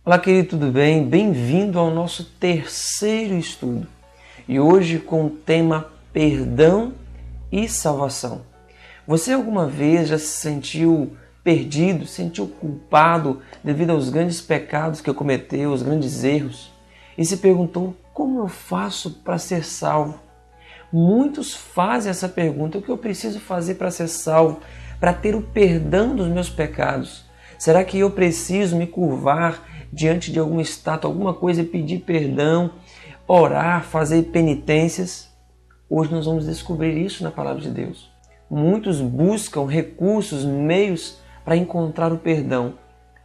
Olá, querido, tudo bem? Bem-vindo ao nosso terceiro estudo. E hoje com o tema Perdão e Salvação. Você alguma vez já se sentiu perdido, sentiu culpado devido aos grandes pecados que cometeu, os grandes erros? E se perguntou, como eu faço para ser salvo? Muitos fazem essa pergunta, o que eu preciso fazer para ser salvo? Para ter o perdão dos meus pecados? Será que eu preciso me curvar diante de alguma estátua, alguma coisa e pedir perdão, orar, fazer penitências? Hoje nós vamos descobrir isso na Palavra de Deus. Muitos buscam recursos, meios para encontrar o perdão.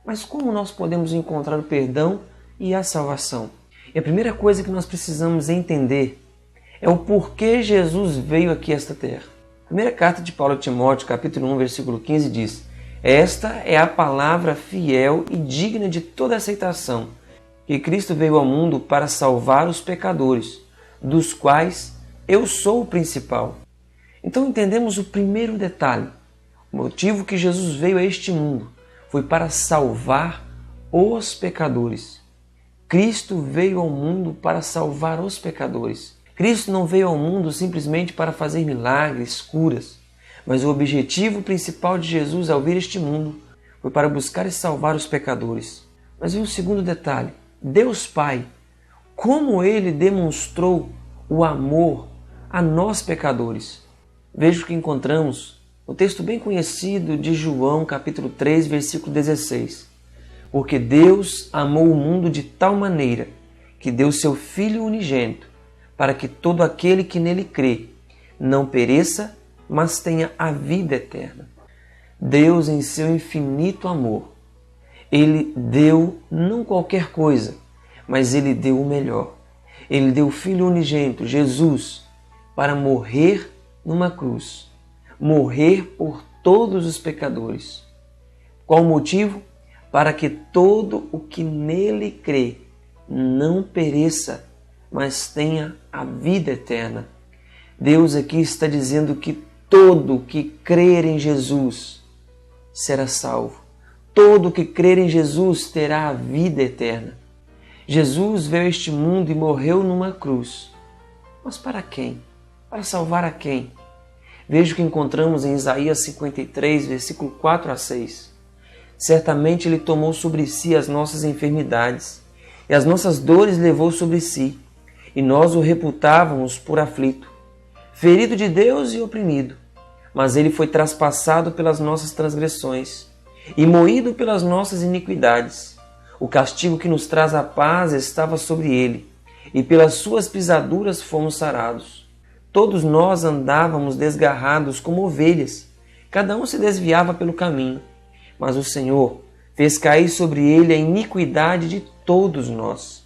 Mas como nós podemos encontrar o perdão e a salvação? E a primeira coisa que nós precisamos entender é o porquê Jesus veio aqui a esta terra. A primeira carta de Paulo a Timóteo, capítulo 1, versículo 15 diz: esta é a palavra fiel e digna de toda aceitação, que Cristo veio ao mundo para salvar os pecadores, dos quais eu sou o principal. Então entendemos o primeiro detalhe. O motivo que Jesus veio a este mundo foi para salvar os pecadores. Cristo veio ao mundo para salvar os pecadores. Cristo não veio ao mundo simplesmente para fazer milagres, curas. Mas o objetivo principal de Jesus ao vir a este mundo foi para buscar e salvar os pecadores. Mas vem o segundo detalhe. Deus Pai, como Ele demonstrou o amor a nós pecadores. Veja o que encontramos no texto bem conhecido de João, capítulo 3, versículo 16. Porque Deus amou o mundo de tal maneira que deu seu Filho unigênito, para que todo aquele que nele crê não pereça, mas tenha a vida eterna. Deus, em seu infinito amor, Ele deu não qualquer coisa, mas Ele deu o melhor. Ele deu o Filho unigênito, Jesus, para morrer numa cruz, morrer por todos os pecadores. Qual o motivo? Para que todo o que nele crê não pereça, mas tenha a vida eterna. Deus aqui está dizendo que todo que crer em Jesus será salvo. Todo que crer em Jesus terá a vida eterna. Jesus veio a este mundo e morreu numa cruz. Mas para quem? Para salvar a quem? Veja o que encontramos em Isaías 53, versículo 4 a 6. Certamente Ele tomou sobre si as nossas enfermidades e as nossas dores levou sobre si, e nós o reputávamos por aflito, ferido de Deus e oprimido. Mas Ele foi traspassado pelas nossas transgressões e moído pelas nossas iniquidades. O castigo que nos traz a paz estava sobre Ele, e pelas suas pisaduras fomos sarados. Todos nós andávamos desgarrados como ovelhas, cada um se desviava pelo caminho, mas o Senhor fez cair sobre Ele a iniquidade de todos nós.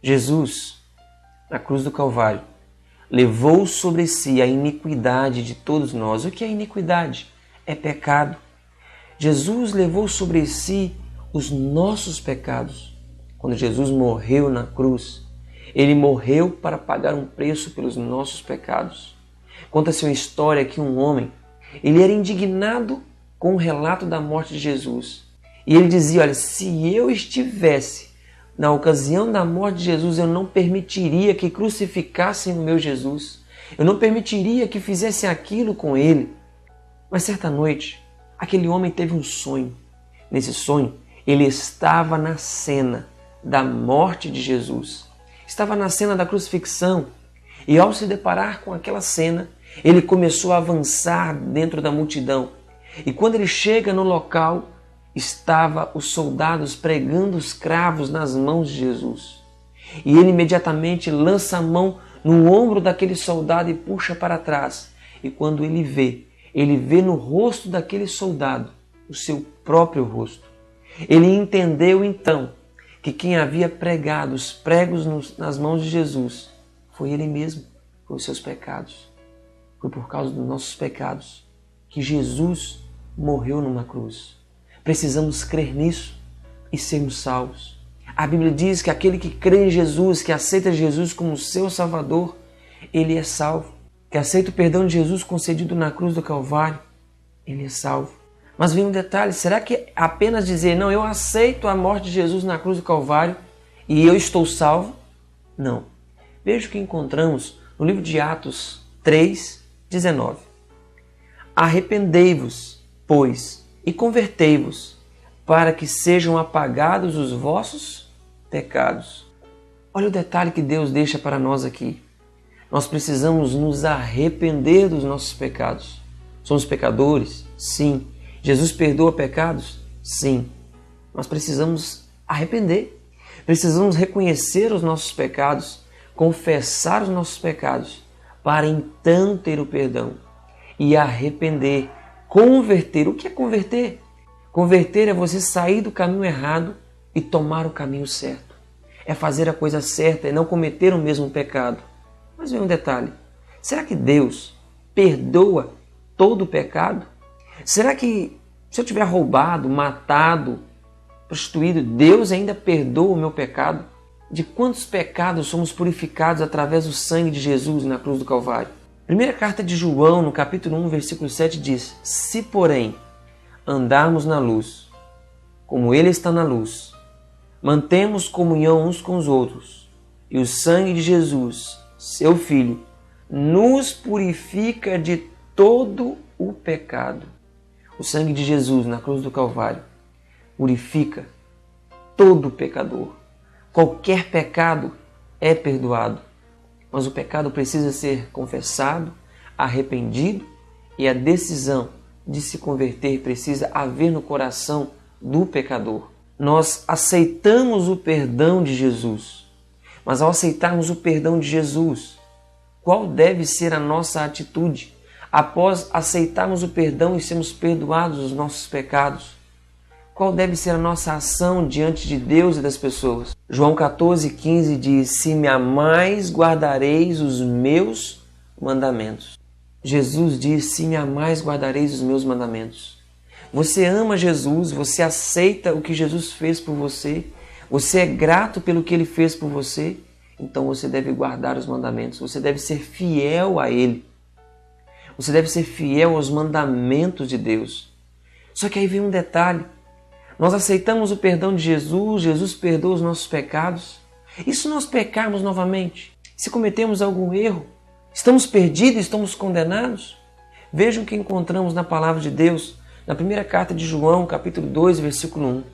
Jesus, na cruz do Calvário, levou sobre si a iniquidade de todos nós. O que é iniquidade? É pecado. Jesus levou sobre si os nossos pecados. Quando Jesus morreu na cruz, Ele morreu para pagar um preço pelos nossos pecados. Conta-se uma história que um homem, ele era indignado com o relato da morte de Jesus. E ele dizia, olha, se eu estivesse na ocasião da morte de Jesus, eu não permitiria que crucificassem o meu Jesus. Eu não permitiria que fizessem aquilo com Ele. Mas certa noite, aquele homem teve um sonho. Nesse sonho, ele estava na cena da morte de Jesus. Estava na cena da crucifixão. E ao se deparar com aquela cena, ele começou a avançar dentro da multidão. E quando ele chega no local, estavam os soldados pregando os cravos nas mãos de Jesus. E ele imediatamente lança a mão no ombro daquele soldado e puxa para trás. E quando ele vê no rosto daquele soldado o seu próprio rosto. Ele entendeu então que quem havia pregado os pregos nas mãos de Jesus foi ele mesmo, foi os seus pecados. Foi por causa dos nossos pecados que Jesus morreu numa cruz. Precisamos crer nisso e sermos salvos. A Bíblia diz que aquele que crê em Jesus, que aceita Jesus como seu Salvador, ele é salvo. Que aceita o perdão de Jesus concedido na cruz do Calvário, ele é salvo. Mas vem um detalhe, será que apenas dizer, não, eu aceito a morte de Jesus na cruz do Calvário e eu estou salvo? Não. Veja o que encontramos no livro de Atos 3:19. Arrependei-vos, pois, e convertei-vos, para que sejam apagados os vossos pecados. Olha o detalhe que Deus deixa para nós aqui. Nós precisamos nos arrepender dos nossos pecados. Somos pecadores? Sim. Jesus perdoa pecados? Sim. Nós precisamos arrepender. Precisamos reconhecer os nossos pecados, confessar os nossos pecados, para então ter o perdão e arrepender, converter. O que é converter? Converter é você sair do caminho errado e tomar o caminho certo. É fazer a coisa certa e não cometer o mesmo pecado. Mas vem um detalhe. Será que Deus perdoa todo o pecado? Será que se eu tiver roubado, matado, prostituído, Deus ainda perdoa o meu pecado? De quantos pecados somos purificados através do sangue de Jesus na cruz do Calvário? Primeira carta de João, no capítulo 1, versículo 7, diz: se, porém, andarmos na luz, como Ele está na luz, mantemos comunhão uns com os outros, e o sangue de Jesus, seu Filho, nos purifica de todo o pecado. O sangue de Jesus na cruz do Calvário purifica todo pecador. Qualquer pecado é perdoado, mas o pecado precisa ser confessado, arrependido, e a decisão de se converter precisa haver no coração do pecador. Nós aceitamos o perdão de Jesus, mas ao aceitarmos o perdão de Jesus, qual deve ser a nossa atitude após aceitarmos o perdão e sermos perdoados dos nossos pecados? Qual deve ser a nossa ação diante de Deus e das pessoas? João 14,15 diz: se me amais, guardareis os meus mandamentos. Jesus diz: se me amais, guardareis os meus mandamentos. Você ama Jesus, você aceita o que Jesus fez por você, você é grato pelo que Ele fez por você, então você deve guardar os mandamentos, você deve ser fiel a Ele. Você deve ser fiel aos mandamentos de Deus. Só que aí vem um detalhe. Nós aceitamos o perdão de Jesus, Jesus perdoa os nossos pecados. E se nós pecarmos novamente? Se cometemos algum erro? Estamos perdidos? Estamos condenados? Vejam o que encontramos na palavra de Deus, na primeira carta de João, capítulo 2, versículo 1.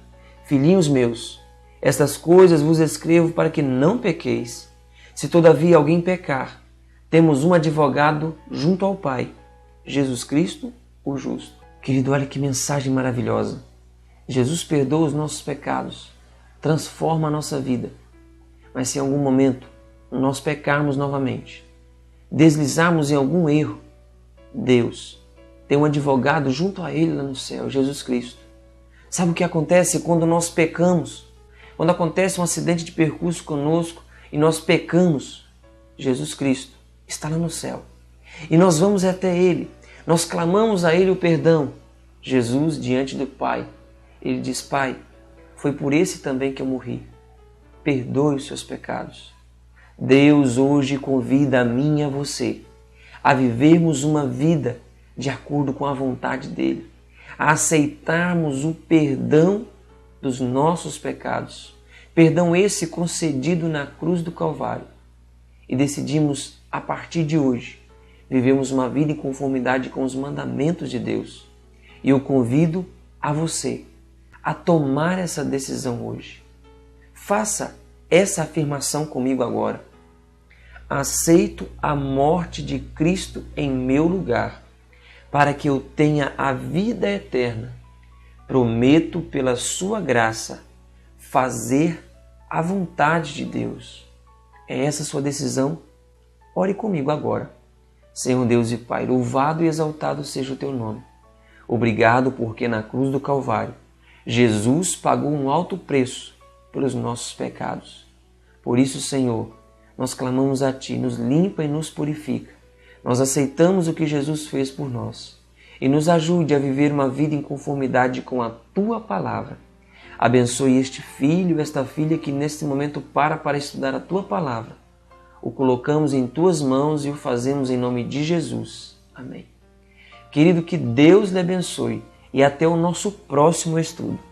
Filhinhos meus, estas coisas vos escrevo para que não pequeis. Se todavia alguém pecar, temos um advogado junto ao Pai, Jesus Cristo, o justo. Querido, olha que mensagem maravilhosa. Jesus perdoa os nossos pecados, transforma a nossa vida. Mas se em algum momento nós pecarmos novamente, deslizarmos em algum erro, Deus tem um advogado junto a Ele lá no céu, Jesus Cristo. Sabe o que acontece quando nós pecamos? Quando acontece um acidente de percurso conosco e nós pecamos, Jesus Cristo está lá no céu. E nós vamos até Ele, nós clamamos a Ele o perdão. Jesus, diante do Pai, Ele diz: Pai, foi por esse também que eu morri. Perdoe os seus pecados. Deus hoje convida a mim e a você a vivermos uma vida de acordo com a vontade dEle, a aceitarmos o perdão dos nossos pecados, perdão esse concedido na cruz do Calvário, e decidimos, a partir de hoje, vivermos uma vida em conformidade com os mandamentos de Deus. E eu convido a você a tomar essa decisão hoje. Faça essa afirmação comigo agora. Aceito a morte de Cristo em meu lugar, para que eu tenha a vida eterna. Prometo, pela sua graça, fazer a vontade de Deus. É essa a sua decisão? Ore comigo agora. Senhor Deus e Pai, louvado e exaltado seja o teu nome. Obrigado porque na cruz do Calvário, Jesus pagou um alto preço pelos nossos pecados. Por isso, Senhor, nós clamamos a Ti, nos limpa e nos purifica. Nós aceitamos o que Jesus fez por nós e nos ajude a viver uma vida em conformidade com a Tua Palavra. Abençoe este filho, esta filha que neste momento para estudar a Tua Palavra. O colocamos em Tuas mãos e o fazemos em nome de Jesus. Amém. Querido, que Deus lhe abençoe e até o nosso próximo estudo.